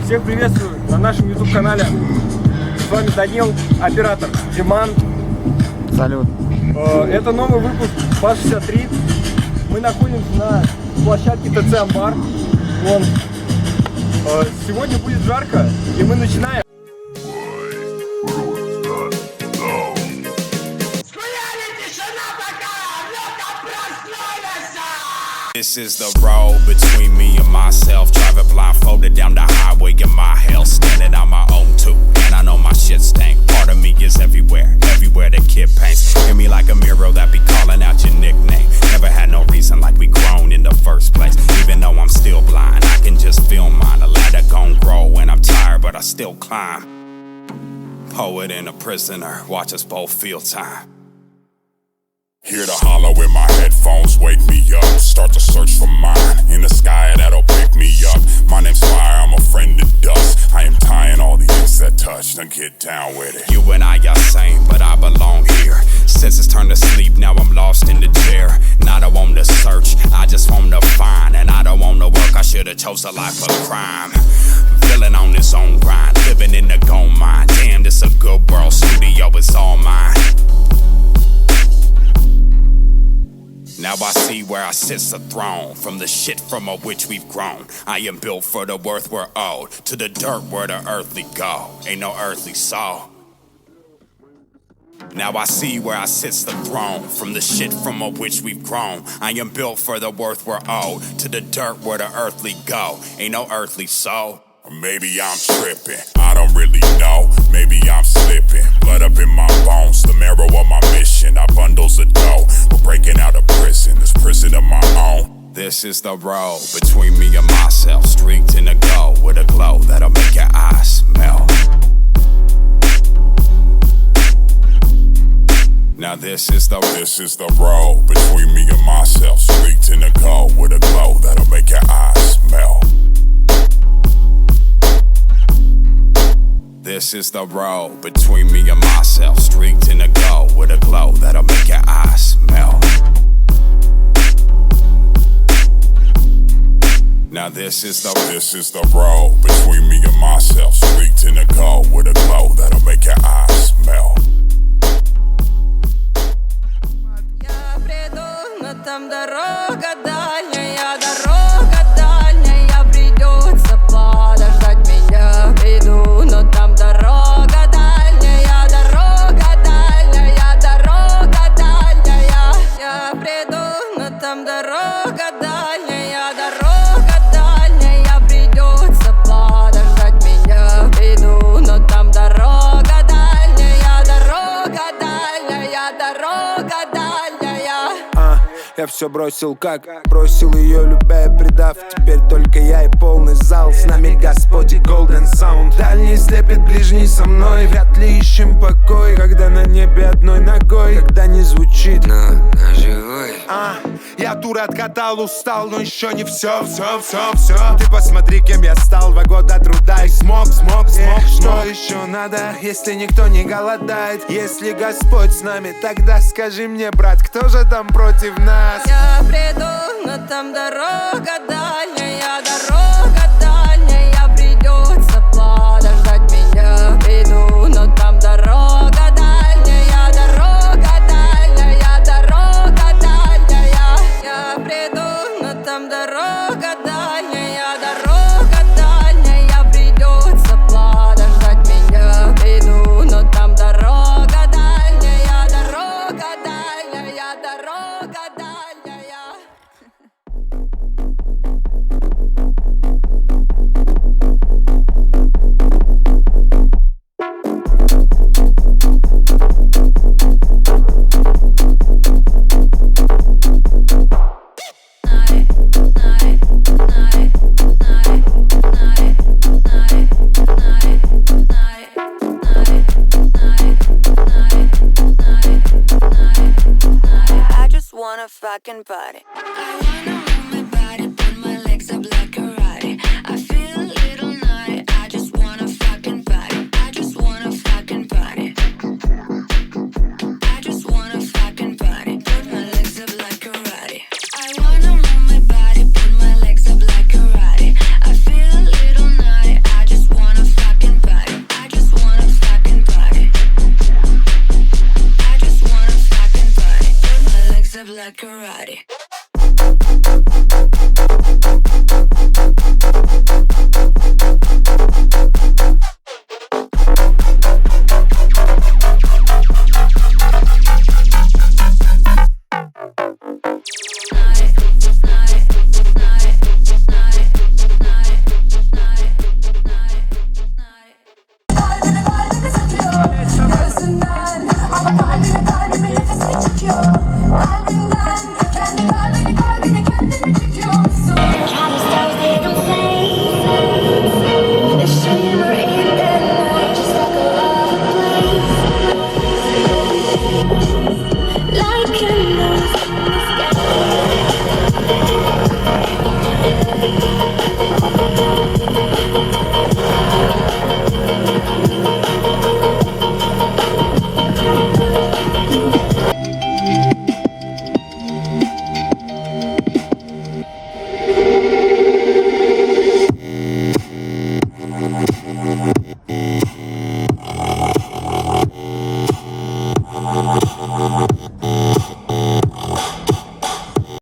Всех приветствую на нашем YouTube канале. С вами Данил, оператор Диман. Салют. Это новый выпуск ПАС-63. Мы находимся на площадке ТЦ Амбар. Вон. Сегодня будет жарко, и мы начинаем. This is the road between me and myself. Driving blindfolded down the highway in my hell. Standing on my own too, and I know my shit stank. Part of me is everywhere, everywhere the kid paints. Hear me like a mirror that be calling out your nickname. Never had no reason like we grown in the first place. Even though I'm still blind, I can just feel mine. A ladder gon' grow and I'm tired, but I still climb. Poet and a prisoner, watch us both feel time. Hear the hollow in my headphones, wake me up. Start to search for mine in the sky that'll pick me up. My name's Fire, I'm a friend of dust. I am tying all the ends that touch, now get down with it. You and I are same, but I belong here. Since it's turned to sleep, now I'm lost in the chair. Not I want to search, I just want to find. And I don't want to work, I should've chose a life of crime. Villain on his own grind, living in the gold mine. Damn, this a good world, studio is all mine. Now I see where I sits the throne, from the shit from which we've grown. I am built for the worth we're owed, to the dirt where the earthly go. Ain't no earthly soul. Now I see where I sits the throne, from the shit from which we've grown. I am built for the worth we're owed, to the dirt where the earthly go. Ain't no earthly soul. Maybe I'm tripping, I don't really know. Maybe I'm slipping, blood up in my bones. The marrow of my mission, I bundles the dough. We're breaking out of prison, this prison of my own. This is the road between me and myself. Streaked in the glow with a glow that'll make your eyes melt. Now this is the road between me and myself. Streaked in the glow with a glow that'll make your eyes melt. This is the road between me and myself. Streaked in the glow with a glow that'll make your eyes melt. Now this is the road between me and myself. Streaked in the glow with a glow that'll make your eyes melt. Я приду, но там дорога дальняя, дорога дальняя. Придется подождать меня. Приду, но там дорога дальняя, дорога дальняя, дорога дальняя. Я приду, но там дорога дальняя, дорога дальняя. Придется подождать меня. Приду, но там дорога дальняя, дорога дальняя, дорога дальняя. Я все бросил, как бросил ее, любя и предав. Теперь только я и полный зал. С нами Господь и Golden Sound. Дальний слепит ближний со мной. Вряд ли ищем покой, когда на небе одной ногой. Когда не звучит, но живой. Я тур откатал, устал, но еще не все. Ты посмотри, кем я стал. 2 года труда и смог. Что еще надо, если никто не голодает? Если Господь с нами, тогда скажи мне, брат, кто же там против нас? Я приду, но там дорога дальняя, дорога дальняя. Придется подождать меня. Приду, но там дорога дальняя, дорога дальняя, дорога дальняя. Я приду, но там дорога дальняя, дорога дальняя. Придется подождать меня. Приду, но там дорога дальняя, дорога дальняя, дорога дальняя. I just wanna fucking party.